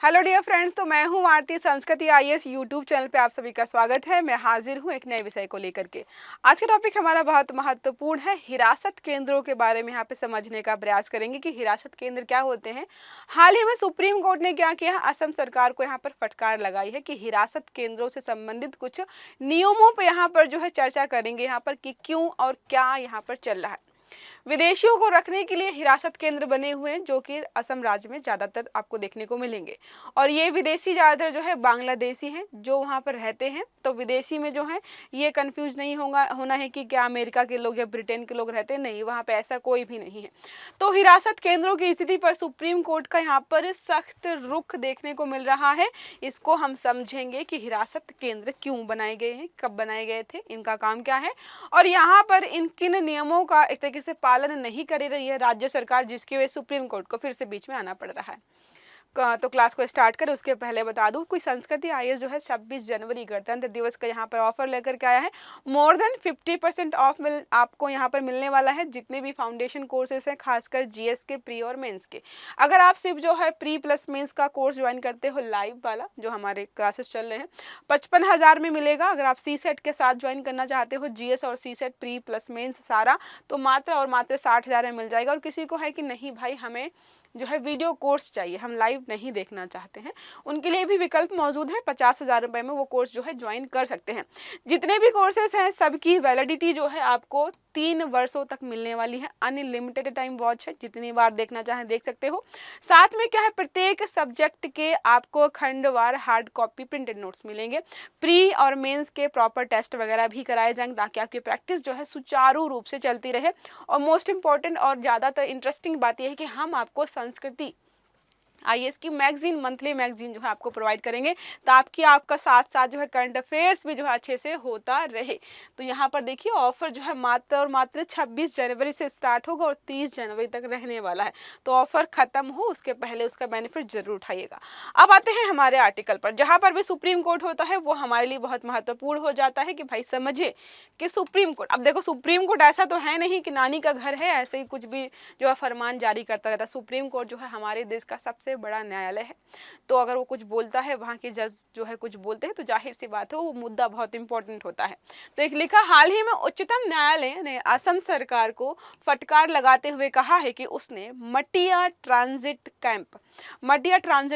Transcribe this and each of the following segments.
Hello dear friends, तो मैं हूं आरती। संस्कृति आईएएस यूट्यूब चैनल पे आप सभी का स्वागत है। मैं हाजिर हूं एक नए विषय को लेकर के। आज का टॉपिक हमारा बहुत महत्वपूर्ण है। हिरासत केंद्रों के बारे में यहाँ पे समझने का प्रयास करेंगे कि हिरासत केंद्र क्या होते हैं। हाल ही में सुप्रीम कोर्ट ने क्या किया, असम सरकार को यहाँ पर फटकार लगाई है कि हिरासत केंद्रों से संबंधित कुछ नियमों पर यहाँ पर जो है चर्चा करेंगे यहाँ पर कि क्यों और क्या यहाँ पर चल रहा है। विदेशियों को रखने के लिए हिरासत केंद्र बने हुए हैं जो कि असम राज्य में ज़्यादातर आपको देखने को मिलेंगे। और ये विदेशी ज़्यादातर जो है बांग्लादेशी हैं जो वहाँ पर रहते हैं। तो विदेशी में जो है ये कंफ्यूज नहीं होना है कि क्या अमेरिका के लोग या ब्रिटेन के लोग रहते हैं, नहीं, वहाँ पे ऐसा कोई भी नहीं है। तो हिरासत केंद्रों की स्थिति पर सुप्रीम कोर्ट का यहाँ पर सख्त रुख देखने को मिल रहा है। इसको हम समझेंगे कि हिरासत केंद्र क्यों बनाए गए हैं, कब बनाए गए थे, इनका काम क्या है और यहाँ पर इन किन नियमों का एक तरीके से पालन नहीं कर रही है राज्य सरकार, जिसकी वजह से सुप्रीम कोर्ट को फिर से बीच में आना पड़ रहा है। तो क्लास को स्टार्ट करें उसके पहले बता दूं, कोई संस्कृति आईएएस जो है 26 जनवरी गणतंत्र दिवस का यहाँ पर ऑफर लेकर के आया है। मोर देन 50% ऑफ आपको यहाँ पर मिलने वाला है जितने भी फाउंडेशन कोर्सेज हैं, खासकर जीएस के प्री और मेंस के। अगर आप सिर्फ जो है प्री प्लस मेंस का कोर्स ज्वाइन करते हो, लाइव वाला जो हमारे क्लासेस चल रहे हैं, 55,000 में मिलेगा। अगर आप सी सेट के साथ ज्वाइन करना चाहते हो, जीएस और सी सेट प्री प्लस मेंस सारा, तो मात्र 60,000 में मिल जाएगा। और किसी को है कि नहीं भाई हमें जो है वीडियो कोर्स चाहिए, हम लाइव नहीं देखना चाहते हैं, उनके लिए भी विकल्प मौजूद है। 50,000 रुपये में वो कोर्स जो है ज्वाइन कर सकते हैं। जितने भी कोर्सेज हैं सबकी वैलिडिटी जो है आपको 3 वर्षों तक मिलने वाली है। अनलिमिटेड टाइम वॉच है, जितनी बार देखना चाहें देख सकते हो। साथ में क्या है, प्रत्येक सब्जेक्ट के आपको खंडवार हार्ड कॉपी प्रिंटेड नोट्स मिलेंगे। प्री और मेंस के प्रॉपर टेस्ट वगैरह भी कराए जाएंगे ताकि आपकी प्रैक्टिस जो है सुचारू रूप से चलती रहे। और मोस्ट इंपॉर्टेंट और ज़्यादातर इंटरेस्टिंग बात यह है कि हम आपको संस्कृति आईएएस की मैगजीन, मंथली मैगजीन जो है आपको प्रोवाइड करेंगे ताकि आपका साथ साथ जो है करंट अफेयर्स भी जो है अच्छे से होता रहे। तो यहाँ पर देखिए ऑफर जो है मात्र 26 जनवरी से स्टार्ट होगा और 30 जनवरी तक रहने वाला है। तो ऑफर खत्म हो उसके पहले उसका बेनिफिट जरूर उठाइएगा। अब आते हैं हमारे आर्टिकल पर, जहाँ पर भी सुप्रीम कोर्ट होता है वो हमारे लिए बहुत महत्वपूर्ण हो जाता है कि भाई समझे कि सुप्रीम कोर्ट, अब देखो सुप्रीम कोर्ट ऐसा तो है नहीं कि नानी का घर है, ऐसे ही कुछ भी जो है फरमान जारी करता रहता है। सुप्रीम कोर्ट जो है हमारे देश का सबसे बड़ा न्यायालय है। तो अगर वो कुछ बोलता है, वहाँ के जज जो है कुछ बोलते हैं, तो जाहिर सी बात है वो मुद्दा बहुत इंपॉर्टेंट होता है। तो एक लिखा, हाल ही में उच्चतम न्यायालय ने असम सरकार को फटकार लगाते हुए कहा है कि उसने मटिया ट्रांजिट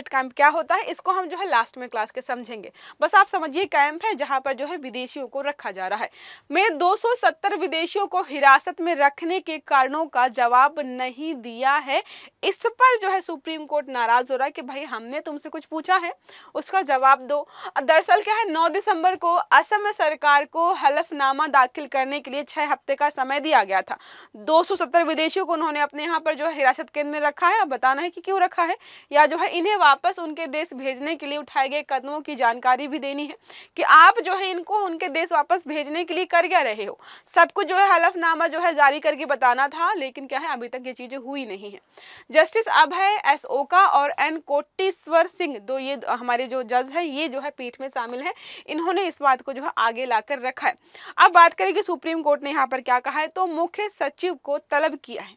कैंप क्या होता है इसको हम जो है लास्ट में क्लास के समझेंगे। बस आप समझिए कैंप है जहाँ पर जो है विदेशियों को रखा जा रहा है। में 270 विदेशियों को हिरासत में रखने के कारणों का जवाब नहीं दिया है। इस पर जो है सुप्रीम कोर्ट नाराज हो रहा है कि भाई हमने तुमसे कुछ पूछा है, उसका जवाब दो। दरअसल क्या है, 9 दिसंबर को असम सरकार को हलफनामा दाखिल करने के लिए 6 हफ्ते का समय दिया गया था। 270 विदेशियों को उन्होंने अपने यहाँ पर जो है हिरासत केंद्र में रखा है। अब बताना है कि क्यों रखा है, या जो है इन्हें वापस उनके देश भेजने के लिए उठाए गए कदमों की जानकारी भी देनी है कि आप जो है इनको उनके देश वापस भेजने के लिए कर क्या रहे हो। सब कुछ जो है हलफनामा जो है जारी करके बताना था, लेकिन क्या है अभी तक ये चीजें हुई नहीं है। जस्टिस अभय एस ओका और एन कोटेश्वर सिंह, दो ये हमारे जो जज है, ये जो है पीठ में शामिल है। इन्होंने इस बात को जो है आगे लाकर रखा है। अब बात करें कि सुप्रीम कोर्ट ने यहाँ पर क्या कहा है, तो मुख्य सचिव को तलब किया है,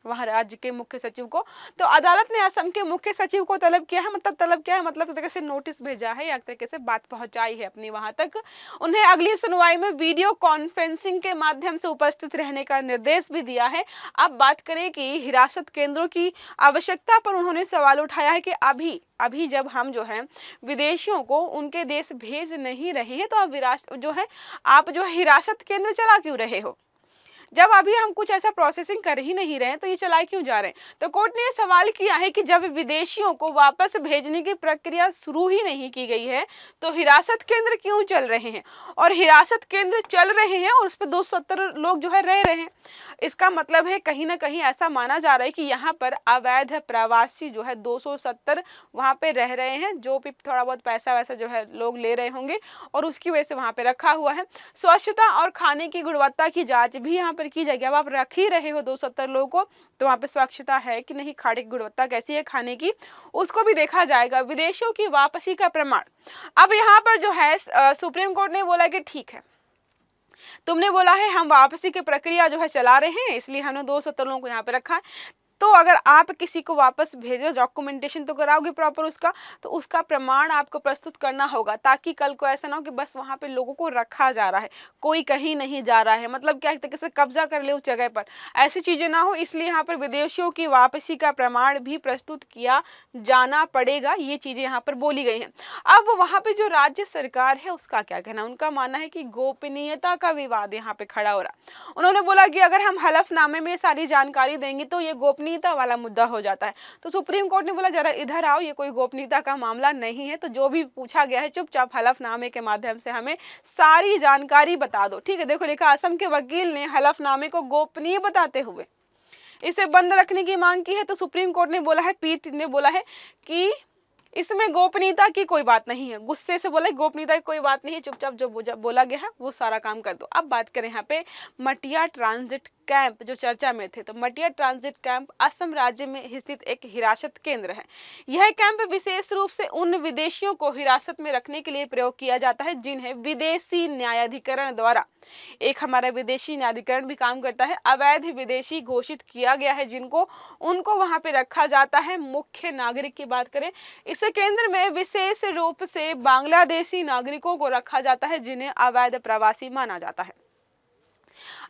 वहाँ राज्य के मुख्य सचिव को। तो अदालत ने असम के मुख्य सचिव को तलब किया है। मतलब तलब क्या है, मतलब एक तरीके से नोटिस भेजा है या एक तरीके से बात पहुंचाई है अपनी वहां तक। उन्हें अगली सुनवाई में वीडियो कॉन्फ्रेंसिंग के माध्यम से उपस्थित रहने का निर्देश भी दिया है। अब बात करें कि हिरासत केंद्रों की आवश्यकता पर उन्होंने सवाल उठाया है कि अभी जब हम जो है विदेशियों को उनके देश भेज नहीं रहे हैं, तो आप जो है हिरासत केंद्र चला क्यों रहे हो। जब अभी हम कुछ ऐसा प्रोसेसिंग कर ही नहीं रहे हैं तो ये चलाए क्यों जा रहे हैं। तो कोर्ट ने ये सवाल किया है कि जब विदेशियों को वापस भेजने की प्रक्रिया शुरू ही नहीं की गई है तो हिरासत केंद्र क्यों चल रहे हैं। और हिरासत केंद्र चल रहे हैं और उस पर 270 लोग जो है रह रहे हैं। इसका मतलब है कहीं ना कहीं ऐसा माना जा रहा है कि यहाँ पर अवैध प्रवासी जो है 270 वहाँ पे रह रहे हैं, जो भी थोड़ा बहुत पैसा वैसा जो है लोग ले रहे होंगे और उसकी वजह से वहाँ पे रखा हुआ है। स्वच्छता और खाने की गुणवत्ता की जाँच भी यहाँ पर की जाएगी। अब आप रख ही रहे हो 270 लोगों को, तो वहाँ पे स्वच्छता है कि नहीं, खाने की गुणवत्ता कैसी है खाने की, उसको भी देखा जाएगा। विदेशियों की वापसी का प्रमाण, अब यहाँ पर जो है सुप्रीम कोर्ट ने बोला कि ठीक है, तुमने बोला है हम वापसी की प्रक्रिया जो है चला रहे हैं, इसलिए हमने 270 लोगों को यहाँ पे रखा है। तो अगर आप किसी को वापस भेजो, डॉक्यूमेंटेशन तो कराओगे प्रॉपर उसका, तो उसका प्रमाण आपको प्रस्तुत करना होगा, ताकि कल को ऐसा ना हो कि बस वहाँ पे लोगों को रखा जा रहा है, कोई कहीं नहीं जा रहा है, मतलब क्या एक तरीके से कब्जा कर ले उस जगह पर, ऐसी चीज़ें ना हो। इसलिए यहाँ पर विदेशियों की वापसी का प्रमाण भी प्रस्तुत किया जाना पड़ेगा, ये चीज़ें यहाँ पर बोली गई हैं। अब वहाँ पे जो राज्य सरकार है उसका क्या कहना, उनका मानना है कि गोपनीयता का विवाद यहाँ पे खड़ा हो रहा। उन्होंने बोला कि अगर हम हलफनामे में सारी जानकारी देंगे तो ये गोपनीयता वाला मुद्दा हो जाता है। तो सुप्रीम कोर्ट ने बोला जरा इधर आओ, ये कोई गोपनीयता का मामला नहीं है, तो जो भी पूछा गया है चुपचाप हलफनामे के माध्यम से हमें सारी जानकारी बता दो। ठीक है, देखो लिखा, असम के वकील ने हलफनामे को गोपनीय बताते हुए इसे बंद रखने की मांग की है। तो सुप्रीम कोर्ट ने बोला है, पीठ ने बोला है कि इसमें गोपनीयता की कोई बात नहीं है, गुस्से से बोला गोपनीयता की कोई बात नहीं है, चुपचाप जो बोला गया है वो सारा काम कर दो। अब बात करें यहाँ पे मटिया ट्रांजिट कैंप जो चर्चा में थे, तो मटिया ट्रांजिट कैंप असम राज्य में स्थित एक हिरासत केंद्र है। यह कैंप विशेष रूप से उन विदेशियों को हिरासत में रखने के लिए प्रयोग किया जाता है जिन्हें विदेशी न्यायाधिकरण द्वारा, एक हमारा विदेशी न्यायाधिकरण भी काम करता है, अवैध विदेशी घोषित किया गया है, जिनको उनको वहां पे रखा जाता है। मुख्य नागरिक की बात करें, इस केंद्र में विशेष रूप से बांग्लादेशी नागरिकों को रखा जाता है जिन्हें अवैध प्रवासी माना जाता है।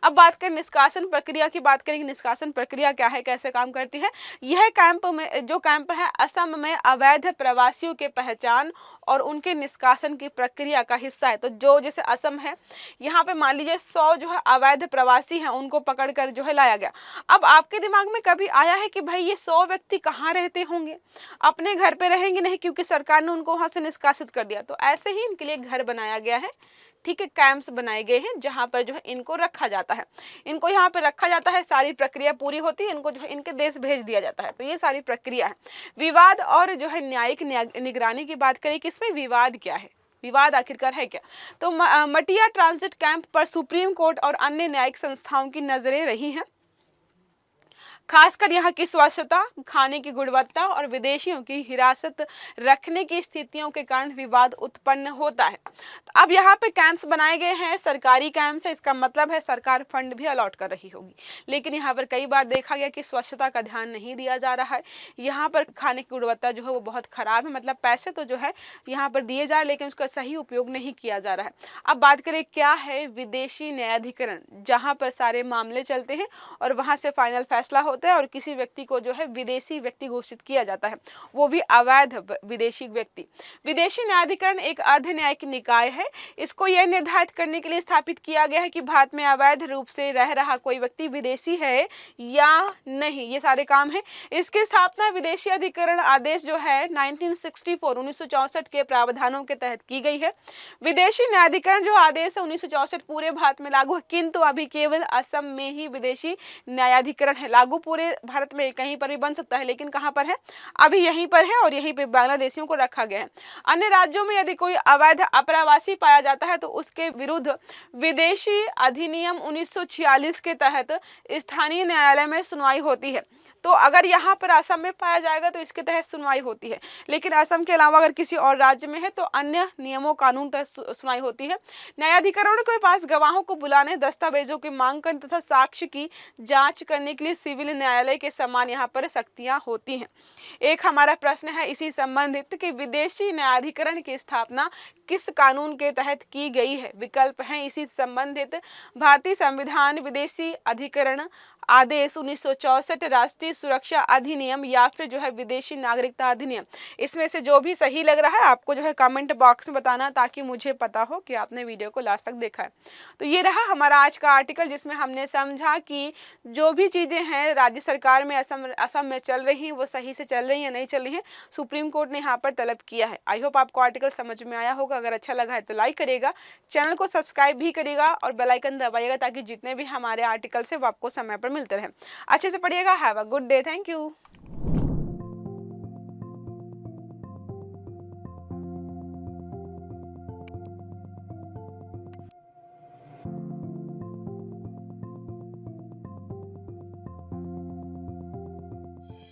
अब बात करें निष्कासन प्रक्रिया की, बात करें कि निष्कासन प्रक्रिया क्या है, कैसे काम करती है। यह कैंप में जो कैंप है असम में अवैध प्रवासियों के पहचान और उनके निष्कासन की प्रक्रिया का हिस्सा है। तो जो जैसे असम है, यहाँ पे मान लीजिए 100 जो है अवैध प्रवासी हैं, उनको पकड़ कर जो है लाया गया। अब आपके दिमाग में कभी आया है कि भाई ये 100 व्यक्ति कहाँ रहते होंगे, अपने घर पे रहेंगे नहीं, क्योंकि सरकार ने उनको वहां से निष्कासित कर दिया। तो ऐसे ही इनके लिए घर बनाया गया है, ठीक है, कैंप्स बनाए गए हैं जहां पर जो है इनको रखा जाता है, इनको यहाँ पे रखा जाता है, सारी प्रक्रिया पूरी होती है, इनको जो है इनके देश भेज दिया जाता है। तो ये सारी प्रक्रिया है। विवाद और जो है न्यायिक निगरानी की बात करें कि इसमें विवाद क्या है, विवाद आखिरकार है क्या। तो मटिया ट्रांजिट कैंप पर सुप्रीम कोर्ट और अन्य न्यायिक संस्थाओं की नजरें रही हैं, खासकर यहाँ की स्वच्छता, खाने की गुणवत्ता और विदेशियों की हिरासत रखने की स्थितियों के कारण विवाद उत्पन्न होता है। तो अब यहाँ पे कैंप्स बनाए गए हैं, सरकारी कैंप्स है, इसका मतलब है सरकार फंड भी अलॉट कर रही होगी, लेकिन यहाँ पर कई बार देखा गया कि स्वच्छता का ध्यान नहीं दिया जा रहा है। यहाँ पर खाने की गुणवत्ता जो है वो बहुत खराब है, मतलब पैसे तो जो है यहाँ पर दिए जा रहे लेकिन उसका सही उपयोग नहीं किया जा रहा है। अब बात करें क्या है विदेशी न्यायाधिकरण, जहाँ पर सारे मामले चलते हैं और वहाँ से फाइनल फैसला होता है और किसी व्यक्ति को जो है विदेशी व्यक्ति घोषित किया जाता है, वो भी अवैध विदेशी व्यक्ति। विदेशी न्यायाधिकरण एक अर्ध न्यायिक निकाय है। इसको यह निर्धारित करने के लिए स्थापित किया गया है कि भारत में अवैध रूप से रह रहा कोई व्यक्ति विदेशी है या नहीं, ये सारे काम है। इसकी स्थापना विदेशी अधिकरण आदेश जो है 1964 के प्रावधानों के तहत की गई है। विदेशी न्यायाधिकरण जो आदेश है 1964 पूरे भारत में लागू है, किंतु अभी केवल असम में ही विदेशी न्यायाधिकरण है। लागू पूरे भारत में कहीं पर भी बन सकता है, लेकिन कहां पर है, अभी यहीं पर है और यहीं पे बांग्लादेशियों को रखा गया है। अन्य राज्यों में यदि कोई अवैध अप्रवासी पाया जाता है तो उसके विरुद्ध विदेशी अधिनियम 1946 के तहत स्थानीय न्यायालय में सुनवाई होती है। तो अगर यहाँ पर असम में पाया जाएगा तो इसके तहत सुनवाई होती है, लेकिन असम के अलावा अगर किसी और राज्य में है तो अन्य नियमों कानून तहत सुनवाई होती है। न्यायाधिकरणों के पास गवाहों को बुलाने, दस्तावेजों की मांग करने तथा साक्ष्य की जांच करने के लिए सिविल न्यायालय के समान यहाँ पर शक्तियां होती हैं। एक हमारा प्रश्न है इसी संबंधित कि विदेशी न्यायाधिकरण की स्थापना किस कानून के तहत की गई है। विकल्प है इसी संबंधित भारतीय संविधान, विदेशी अधिकरण आदेश 1964, राष्ट्रीय सुरक्षा अधिनियम या फिर जो है विदेशी नागरिकता अधिनियम। इसमें से जो भी सही लग रहा है आपको जो है कमेंट बॉक्स में बताना, ताकि मुझे पता हो कि आपने वीडियो को लास्ट तक देखा है। तो ये रहा हमारा आज का आर्टिकल, जिसमें हमने समझा कि जो भी चीज़ें हैं राज्य सरकार में असम में चल रही हैं वो सही से चल रही हैं नहीं चल रही हैं, सुप्रीम कोर्ट ने यहाँ पर तलब किया है। आई होप आपको आर्टिकल समझ में आया होगा। अगर अच्छा लगा है तो लाइक करिएगा, चैनल को सब्सक्राइब भी करिएगा और बेल आइकन दबाइएगा, ताकि जितने भी हमारे आर्टिकल्स है वो आपको समय पर मिलते रहें। अच्छे से पढ़िएगा। Have a good day. Thank you.